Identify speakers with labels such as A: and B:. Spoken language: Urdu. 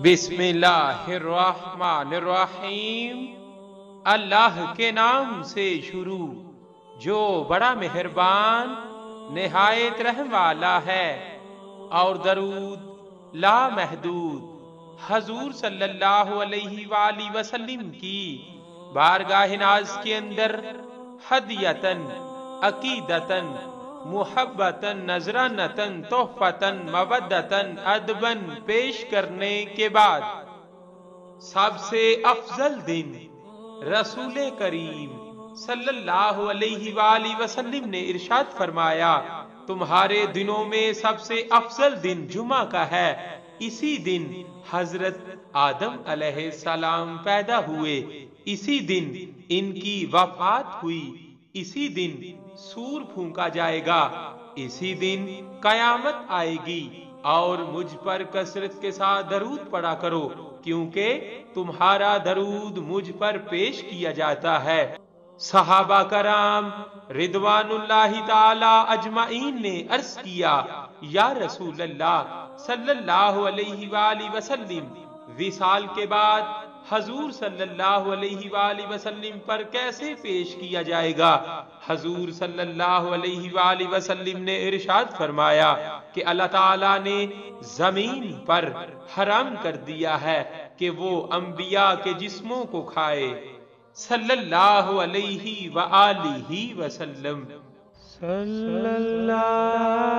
A: بسم اللہ الرحمن الرحیم۔ اللہ کے نام سے شروع جو بڑا مہربان نہایت رحم والا ہے، اور درود لا محدود حضور صلی اللہ علیہ وآلہ وسلم کی بارگاہ ناز کے اندر ہدیتاً، عقیدتاً، محبتاً، نذرانتاً، تحفتاً، مودتاً، ادباً پیش کرنے کے بعد سب سے افضل دن رسول کریم صلی اللہ علیہ وآلہ وسلم نے ارشاد فرمایا، تمہارے دنوں میں سب سے افضل دن جمعہ کا ہے۔ اسی دن حضرت آدم علیہ السلام پیدا ہوئے، اسی دن ان کی وفات ہوئی، اسی دن سور پھونکا جائے گا، اسی دن قیامت آئے گی۔ اور مجھ پر کثرت کے ساتھ درود پڑھا کرو، کیونکہ تمہارا درود مجھ پر پیش کیا جاتا ہے۔ صحابہ کرام رضوان اللہ تعالی اجمعین نے عرض کیا، یا رسول اللہ صلی اللہ علیہ وآلہ وسلم، وصال کے بعد حضور صلی اللہ علیہ وآلہ وسلم پر کیسے پیش کیا جائے گا؟ حضور صلی اللہ علیہ وآلہ وسلم نے ارشاد فرمایا کہ اللہ تعالیٰ نے زمین پر حرام کر دیا ہے کہ وہ انبیاء کے جسموں کو کھائے، صلی اللہ علیہ وآلہ وسلم۔
B: صلی اللہ